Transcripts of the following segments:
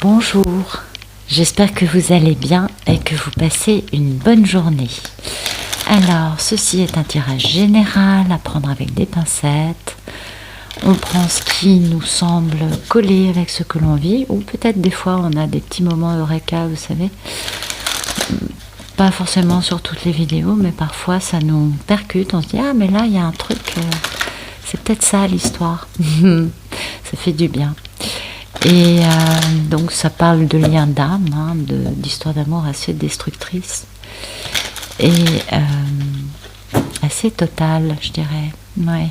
Bonjour, j'espère que vous allez bien et que vous passez une bonne journée. Alors, ceci est un tirage général à prendre avec des pincettes. On prend ce qui nous semble coller avec ce que l'on vit, ou peut-être des fois on a des petits moments eureka, vous savez. Pas forcément sur toutes les vidéos, mais parfois ça nous percute, on se dit « Ah, mais là, il y a un truc, c'est peut-être ça l'histoire. » Ça fait du bien. Et donc ça parle de liens d'âme, hein, d'histoires d'amour assez destructrices et assez totales, je dirais. Ouais.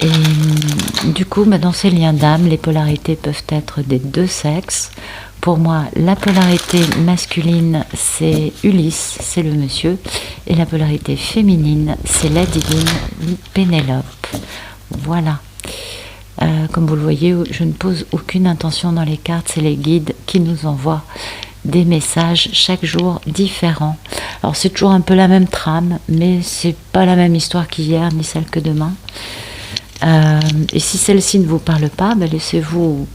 Et du coup, dans ces liens d'âme, les polarités peuvent être des deux sexes. Pour moi, la polarité masculine, c'est Ulysse, c'est le monsieur, et la polarité féminine, c'est la divine Pénélope. Voilà. Comme vous le voyez, je ne pose aucune intention dans les cartes, c'est les guides qui nous envoient des messages chaque jour différents. Alors c'est toujours un peu la même trame, mais c'est pas la même histoire qu'hier, ni celle que demain. Et si celle-ci ne vous parle pas, laissez-vous,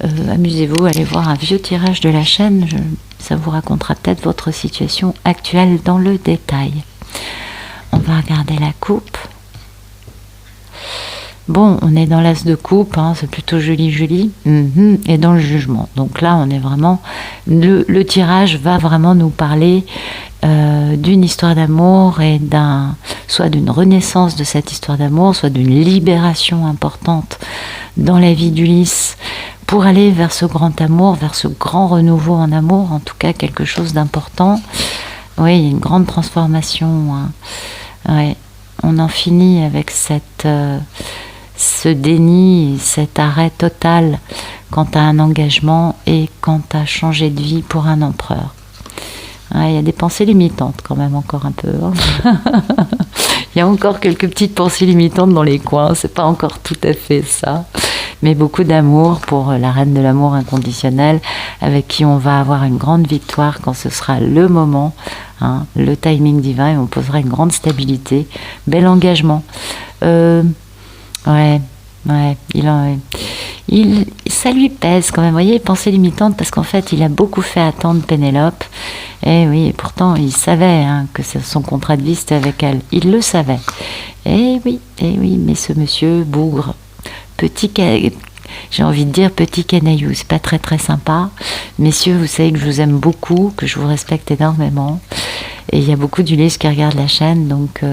amusez-vous, allez voir un vieux tirage de la chaîne, ça vous racontera peut-être votre situation actuelle dans le détail. On va regarder la coupe. Bon, on est dans l'as de coupe, hein, c'est plutôt joli, et dans le jugement. Donc là, on est vraiment... Le tirage va vraiment nous parler d'une histoire d'amour et soit d'une renaissance de cette histoire d'amour, soit d'une libération importante dans la vie d'Ulysse pour aller vers ce grand amour, vers ce grand renouveau en amour, en tout cas quelque chose d'important. Oui, il y a une grande transformation. Hein. Ouais, on en finit avec ce déni, cet arrêt total quant à un engagement et quant à changer de vie pour un empereur. Il y a des pensées limitantes quand même encore un peu. Hein. Il y a encore quelques petites pensées limitantes dans les coins, c'est pas encore tout à fait ça. Mais beaucoup d'amour pour la reine de l'amour inconditionnel avec qui on va avoir une grande victoire quand ce sera le moment, hein, le timing divin, et on posera une grande stabilité, bel engagement. Ouais, ça lui pèse quand même, vous voyez, pensée limitante, parce qu'en fait, il a beaucoup fait attendre Pénélope, et oui, et pourtant, il savait que son contrat de vie, c'était avec elle, il le savait. Et oui, mais ce monsieur bougre, j'ai envie de dire petit canaillou, c'est pas très très sympa. Messieurs, vous savez que je vous aime beaucoup, que je vous respecte énormément. Et il y a beaucoup d'Ulysse qui regardent la chaîne, donc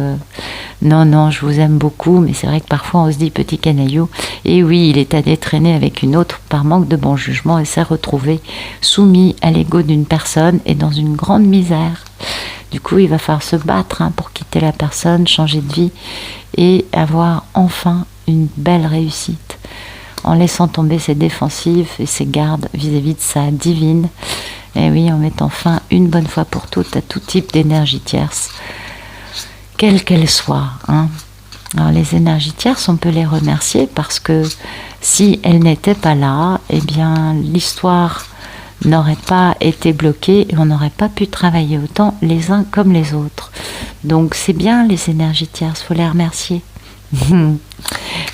non, je vous aime beaucoup, mais c'est vrai que parfois on se dit petit canaillou. Et oui, il est allé traîner avec une autre par manque de bon jugement et s'est retrouvé soumis à l'ego d'une personne et dans une grande misère. Du coup, il va falloir se battre pour quitter la personne, changer de vie et avoir enfin une belle réussite, en laissant tomber ses défensives et ses gardes vis-à-vis de sa divine. Et oui, en mettant fin une bonne fois pour toutes à tout type d'énergie tierce, quelle qu'elle soit. Hein. Alors les énergies tierces, on peut les remercier parce que si elles n'étaient pas là, eh bien l'histoire n'aurait pas été bloquée et on n'aurait pas pu travailler autant les uns comme les autres. Donc c'est bien les énergies tierces, il faut les remercier.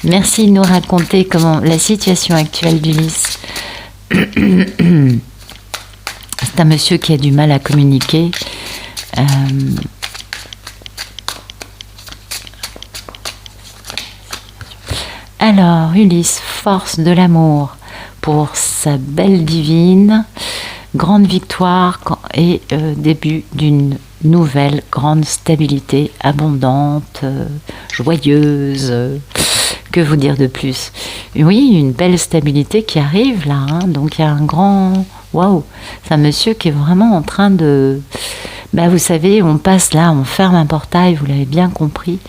Merci de nous raconter comment la situation actuelle d'Ulysse. C'est un monsieur qui a du mal à communiquer. Alors, Ulysse, force de l'amour pour sa belle divine, grande victoire et début d'une nouvelle grande stabilité, abondante, joyeuse. Que vous dire de plus? Oui, une belle stabilité qui arrive là. Hein, donc il y a un grand... Waouh! C'est un monsieur qui est vraiment en train de... vous savez, on passe là, on ferme un portail, vous l'avez bien compris,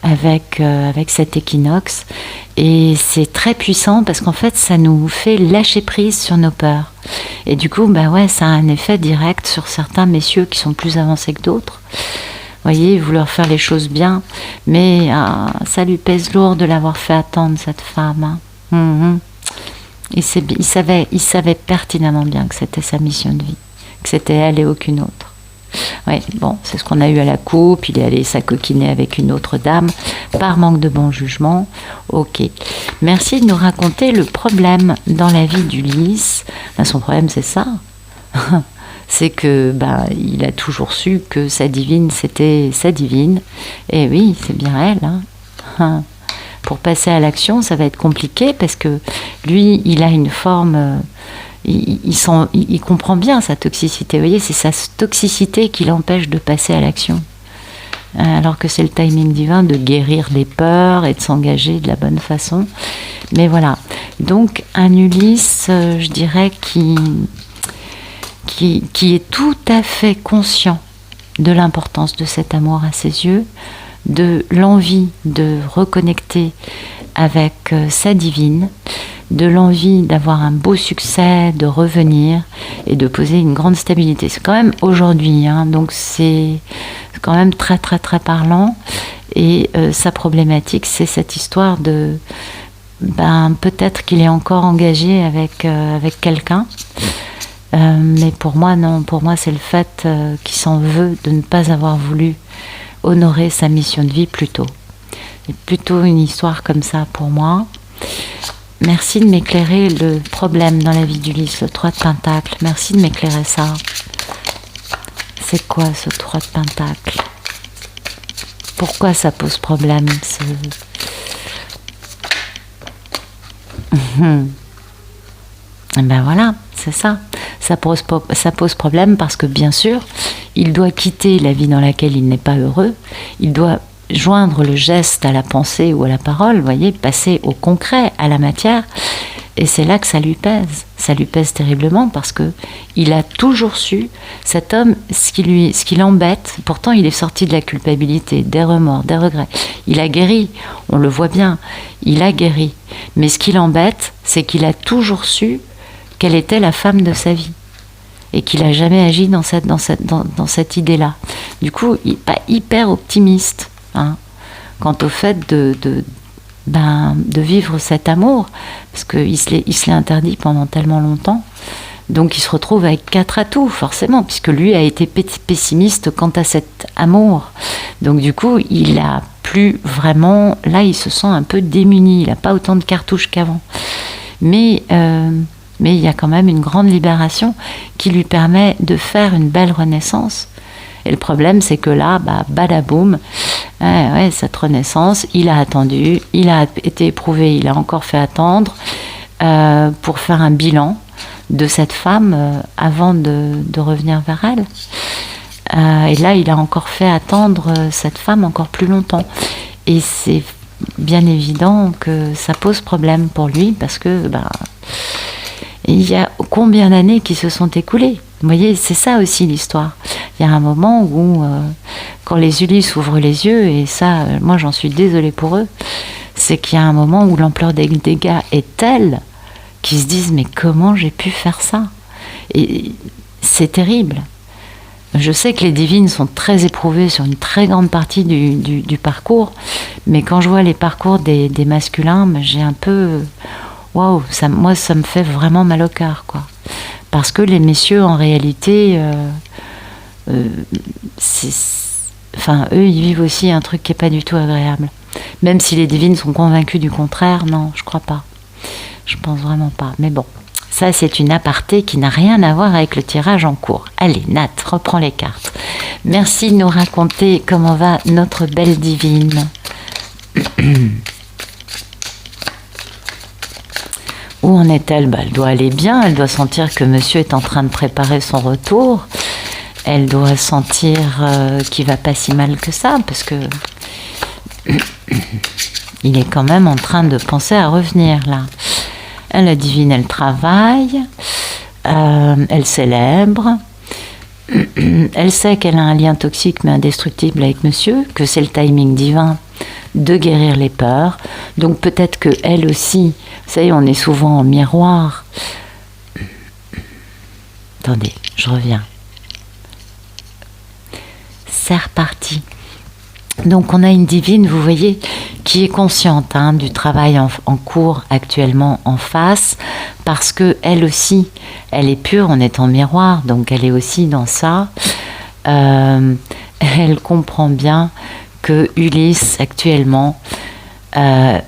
avec cet équinoxe. Et c'est très puissant parce qu'en fait, ça nous fait lâcher prise sur nos peurs. Et du coup, ça a un effet direct sur certains messieurs qui sont plus avancés que d'autres. Vous voyez, vouloir faire les choses bien, mais ça lui pèse lourd de l'avoir fait attendre, cette femme. Hein. Il savait pertinemment bien que c'était sa mission de vie, que c'était elle et aucune autre. Oui, bon, c'est ce qu'on a eu à la coupe, il est allé s'acoquiner avec une autre dame, par manque de bon jugement. Ok. Merci de nous raconter le problème dans la vie d'Ulysse. Ben, son problème, c'est ça. C'est que il a toujours su que sa divine, c'était sa divine. Et oui, c'est bien elle. Hein. Pour passer à l'action, ça va être compliqué parce que lui, il a une forme... Il comprend bien sa toxicité. Vous voyez, c'est sa toxicité qui l'empêche de passer à l'action. Alors que c'est le timing divin de guérir les peurs et de s'engager de la bonne façon. Mais voilà. Donc, un Ulysse, je dirais, qui est tout à fait conscient de l'importance de cet amour à ses yeux, de l'envie de reconnecter avec sa divine, de l'envie d'avoir un beau succès, de revenir et de poser une grande stabilité. C'est quand même aujourd'hui, hein, donc c'est quand même très très très parlant. Et sa problématique, c'est cette histoire de peut-être qu'il est encore engagé avec quelqu'un. Mais pour moi, non. Pour moi, c'est le fait qu'il s'en veut de ne pas avoir voulu honorer sa mission de vie plus tôt. C'est plutôt une histoire comme ça pour moi. Merci de m'éclairer le problème dans la vie d'Ulysse, le 3 de Pentacle. Merci de m'éclairer ça. C'est quoi ce 3 de Pentacle? Pourquoi ça pose problème Ben voilà, c'est ça. Ça pose problème parce que bien sûr, il doit quitter la vie dans laquelle il n'est pas heureux. Il doit joindre le geste à la pensée ou à la parole, vous voyez, passer au concret, à la matière. Et c'est là que ça lui pèse. Ça lui pèse terriblement parce que il a toujours su, cet homme, ce qui l'embête. Pourtant, il est sorti de la culpabilité, des remords, des regrets. Il a guéri, on le voit bien. Il a guéri. Mais ce qui l'embête, c'est qu'il a toujours su quelle était la femme de sa vie. Et qu'il n'a jamais agi dans cette idée-là. Du coup, il n'est pas hyper optimiste. Hein, quant au fait de vivre cet amour, parce qu'il se l'est interdit pendant tellement longtemps. Donc il se retrouve avec 4 atouts, forcément, puisque lui a été pessimiste quant à cet amour. Donc du coup, il a plus vraiment... Là, il se sent un peu démuni, il n'a pas autant de cartouches qu'avant. Mais il y a quand même une grande libération qui lui permet de faire une belle renaissance. Et le problème, c'est que là, badaboum, cette renaissance, il a attendu, il a été éprouvé, il a encore fait attendre pour faire un bilan de cette femme avant de revenir vers elle. Et là, il a encore fait attendre cette femme encore plus longtemps. Et c'est bien évident que ça pose problème pour lui parce que il y a combien d'années qui se sont écoulées. Vous voyez, c'est ça aussi l'histoire. Il y a un moment où, quand les Ulysses ouvrent les yeux, et ça, moi j'en suis désolée pour eux, c'est qu'il y a un moment où l'ampleur des dégâts est telle qu'ils se disent « mais comment j'ai pu faire ça ?» Et c'est terrible. Je sais que les divines sont très éprouvées sur une très grande partie du parcours, mais quand je vois les parcours des masculins, j'ai un peu... Waouh, moi ça me fait vraiment mal au cœur, quoi. Parce que les messieurs, en réalité, eux, ils vivent aussi un truc qui n'est pas du tout agréable. Même si les divines sont convaincues du contraire, non, je crois pas. Je pense vraiment pas. Mais bon, ça c'est une aparté qui n'a rien à voir avec le tirage en cours. Allez, Nat, reprends les cartes. Merci de nous raconter comment va notre belle divine. Où en est-elle? Elle doit aller bien, elle doit sentir que monsieur est en train de préparer son retour. Elle doit sentir qu'il va pas si mal que ça, parce que il est quand même en train de penser à revenir là. La divine, elle travaille, elle célèbre, elle sait qu'elle a un lien toxique mais indestructible avec monsieur, que c'est le timing divin de guérir les peurs. Donc peut-être que elle aussi, vous savez, on est souvent en miroir. Attendez, je reviens. C'est reparti. Donc on a une divine, vous voyez, qui est consciente du travail en cours actuellement en face, parce que elle aussi, elle est pure, on est en miroir, donc elle est aussi dans ça. Elle comprend bien que Ulysse, actuellement, a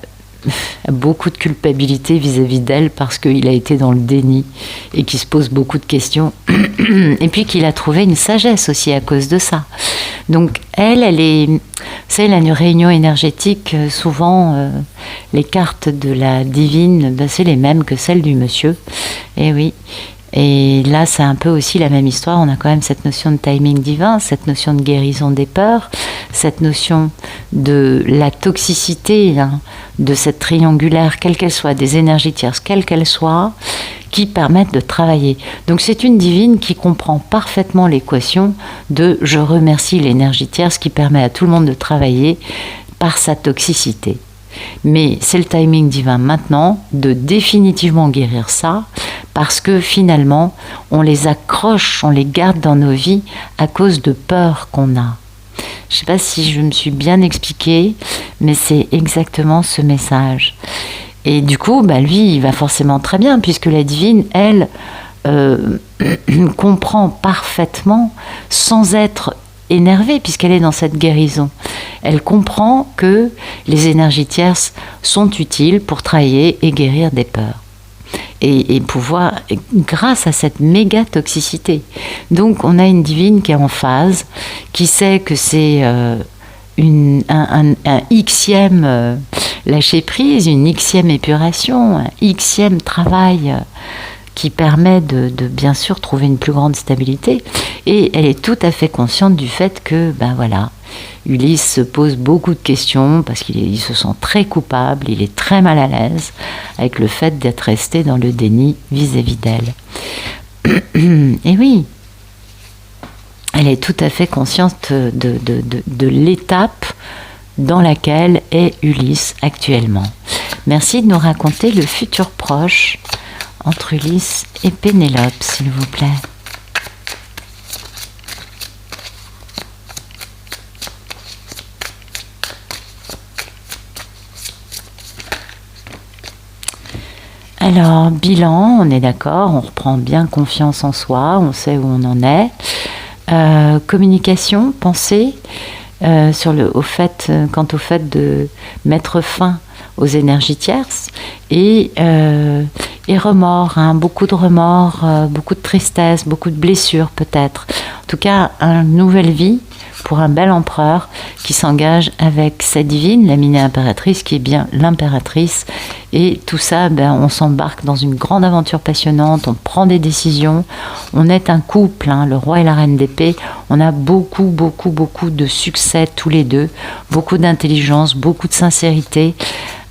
beaucoup de culpabilité vis-à-vis d'elle parce qu'il a été dans le déni et qu'il se pose beaucoup de questions. Et puis qu'il a trouvé une sagesse aussi à cause de ça. Donc elle est... Vous savez, la réunion énergétique, souvent, les cartes de la divine, ben, c'est les mêmes que celles du monsieur. Et oui. Et là, c'est un peu aussi la même histoire. On a quand même cette notion de timing divin, cette notion de guérison des peurs, cette notion de la toxicité, hein, de cette triangulaire, quelle qu'elle soit, des énergies tierces, quelles qu'elles soient, qui permettent de travailler. Donc c'est une divine qui comprend parfaitement l'équation de « je remercie l'énergie tierce » qui permet à tout le monde de travailler par sa toxicité. Mais c'est le timing divin maintenant de définitivement guérir ça, parce que finalement, on les accroche, on les garde dans nos vies à cause de peurs qu'on a. Je ne sais pas si je me suis bien expliquée, mais c'est exactement ce message. Et du coup, bah, lui, il va forcément très bien, puisque la divine, elle, comprend parfaitement, sans être énervée, puisqu'elle est dans cette guérison. Elle comprend que les énergies tierces sont utiles pour travailler et guérir des peurs. Et pouvoir, grâce à cette méga toxicité. Donc on a une divine qui est en phase, qui sait que c'est un xème lâcher prise, une xème épuration, un xème travail qui permet de bien sûr trouver une plus grande stabilité. Et elle est tout à fait consciente du fait que, ben voilà, Ulysse se pose beaucoup de questions parce qu'il se sent très coupable, il est très mal à l'aise avec le fait d'être resté dans le déni vis-à-vis d'elle. Et oui, elle est tout à fait consciente de l'étape dans laquelle est Ulysse actuellement. Merci de nous raconter le futur proche entre Ulysse et Pénélope, s'il vous plaît. Alors, bilan, on est d'accord, on reprend bien confiance en soi, on sait où on en est. Communication, pensée, quant au fait de mettre fin aux énergies tierces et remords, hein, beaucoup de remords, beaucoup de tristesse, beaucoup de blessures peut-être. En tout cas, une nouvelle vie pour un bel empereur qui s'engage avec sa divine, la Miné impératrice, qui est bien l'impératrice. Et tout ça, on s'embarque dans une grande aventure passionnante, on prend des décisions, on est un couple, hein, le roi et la reine d'épée. On a beaucoup de succès tous les deux, beaucoup d'intelligence, beaucoup de sincérité.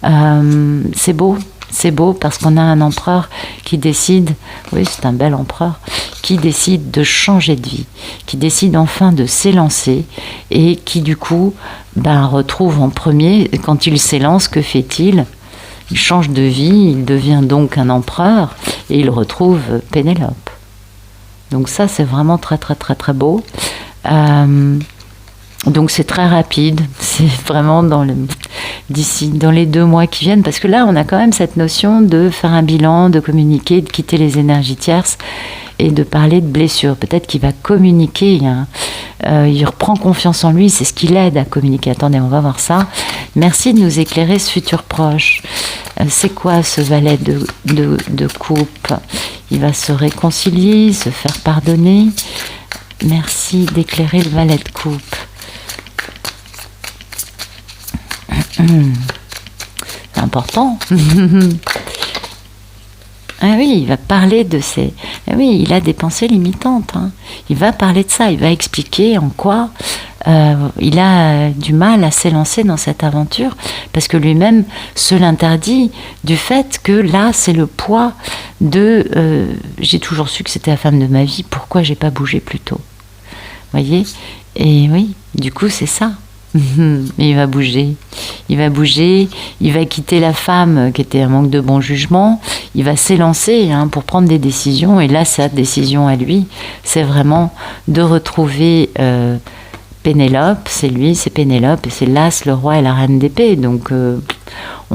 C'est beau parce qu'on a un empereur qui décide, oui c'est un bel empereur, qui décide de changer de vie, qui décide enfin de s'élancer et qui du coup retrouve en premier, quand il s'élance, que fait-il ? Il change de vie, il devient donc un empereur et il retrouve Pénélope. Donc ça c'est vraiment très beau. Donc c'est très rapide, c'est vraiment dans les 2 mois qui viennent, parce que là on a quand même cette notion de faire un bilan, de communiquer, de quitter les énergies tierces et de parler de blessures. Peut-être qu'il va communiquer, hein. Il reprend confiance en lui, c'est ce qui l'aide à communiquer. Attendez, on va voir ça. Merci de nous éclairer ce futur proche. C'est quoi ce valet de coupe ? Il va se réconcilier, se faire pardonner. Merci d'éclairer le valet de coupe. C'est important. Ah oui, il va parler de ses... Ah oui, il a des pensées limitantes. Hein. Il va parler de ça, il va expliquer en quoi il a du mal à s'élancer dans cette aventure, parce que lui-même se l'interdit du fait que là, c'est le poids de... j'ai toujours su que c'était la femme de ma vie, pourquoi j'ai pas bougé plus tôt ? Vous voyez ? Et oui, du coup, c'est ça. Il va bouger, il va quitter la femme qui était un manque de bon jugement, il va s'élancer pour prendre des décisions, et là sa décision à lui, c'est vraiment de retrouver Pénélope, c'est lui, c'est Pénélope, et c'est l'as, le roi et la reine d'épée, donc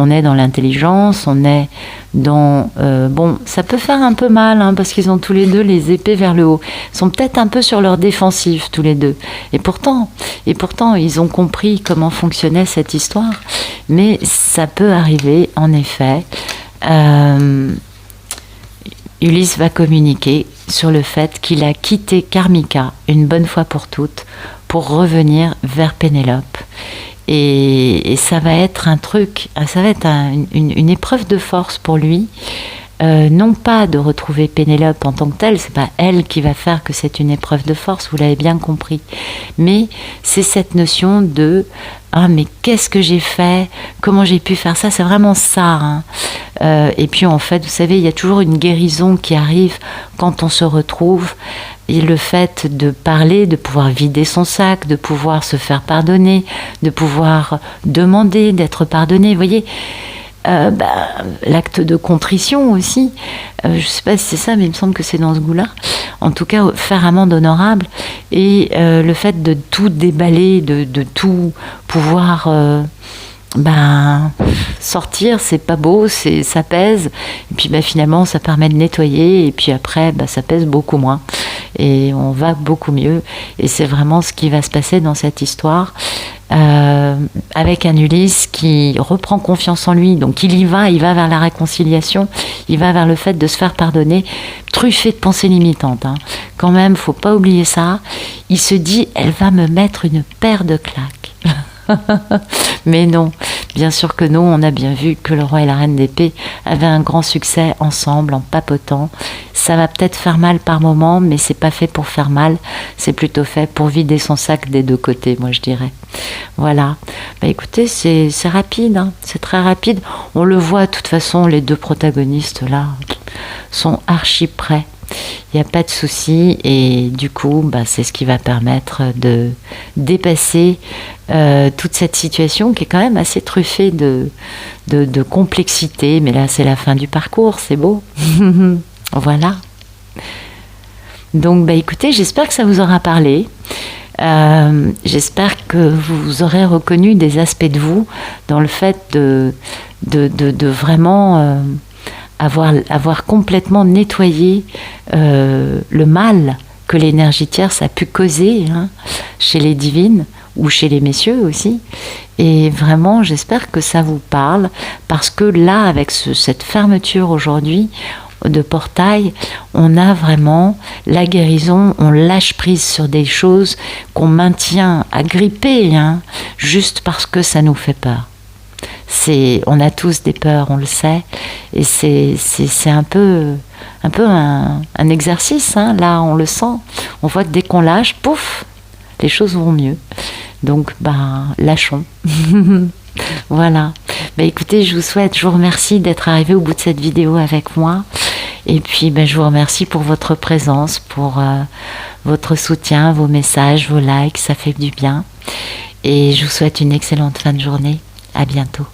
On est dans l'intelligence, on est dans... bon, ça peut faire un peu mal, hein, parce qu'ils ont tous les deux les épées vers le haut. Ils sont peut-être un peu sur leur défensive, tous les deux. Et pourtant, ils ont compris comment fonctionnait cette histoire. Mais ça peut arriver, en effet. Ulysse va communiquer sur le fait qu'il a quitté Karmika une bonne fois pour toutes pour revenir vers Pénélope. Et ça va être un truc, ça va être une épreuve de force pour lui. Non pas de retrouver Pénélope en tant que telle, c'est pas elle qui va faire que c'est une épreuve de force, vous l'avez bien compris, mais c'est cette notion de ah mais qu'est-ce que j'ai fait, comment j'ai pu faire ça, c'est vraiment ça, hein. Et puis en fait, vous savez, il y a toujours une guérison qui arrive quand on se retrouve, et le fait de parler, de pouvoir vider son sac, de pouvoir se faire pardonner, de pouvoir demander d'être pardonné, vous voyez. L'acte de contrition aussi, je ne sais pas si c'est ça, mais il me semble que c'est dans ce goût-là. En tout cas, faire amende honorable et le fait de tout déballer, de tout pouvoir sortir, c'est pas beau, ça pèse. Et puis finalement, ça permet de nettoyer et puis après, ça pèse beaucoup moins. Et on va beaucoup mieux. Et c'est vraiment ce qui va se passer dans cette histoire. Avec un Ulysse qui reprend confiance en lui, donc il va vers la réconciliation, il va vers le fait de se faire pardonner, truffé de pensées limitantes, hein. Quand même, faut pas oublier ça. Il se dit, elle va me mettre une paire de claques. Mais non, bien sûr que non, on a bien vu que le roi et la reine d'épée avaient un grand succès ensemble, en papotant. Ça va peut-être faire mal par moment, mais c'est pas fait pour faire mal, c'est plutôt fait pour vider son sac des deux côtés, moi je dirais. Voilà. Écoutez, c'est rapide, hein. C'est très rapide. On le voit, de toute façon, les deux protagonistes là sont archi prêts. Il n'y a pas de souci et du coup, c'est ce qui va permettre de dépasser toute cette situation qui est quand même assez truffée de complexité. Mais là, c'est la fin du parcours, c'est beau. Voilà. Donc, écoutez, j'espère que ça vous aura parlé. J'espère que vous aurez reconnu des aspects de vous dans le fait de vraiment... avoir complètement nettoyé le mal que l'énergie tierce a pu causer, hein, chez les divines ou chez les messieurs aussi. Et vraiment, j'espère que ça vous parle, parce que là, avec cette fermeture aujourd'hui de portail, on a vraiment la guérison, on lâche prise sur des choses qu'on maintient agrippées, hein, juste parce que ça nous fait peur. On a tous des peurs, on le sait, et c'est un peu un exercice, hein, là on le sent, on voit que dès qu'on lâche, pouf, les choses vont mieux. Donc lâchons. Voilà. Écoutez, je vous remercie d'être arrivé au bout de cette vidéo avec moi, et puis je vous remercie pour votre présence, pour votre soutien, vos messages, vos likes, ça fait du bien, et je vous souhaite une excellente fin de journée. À bientôt.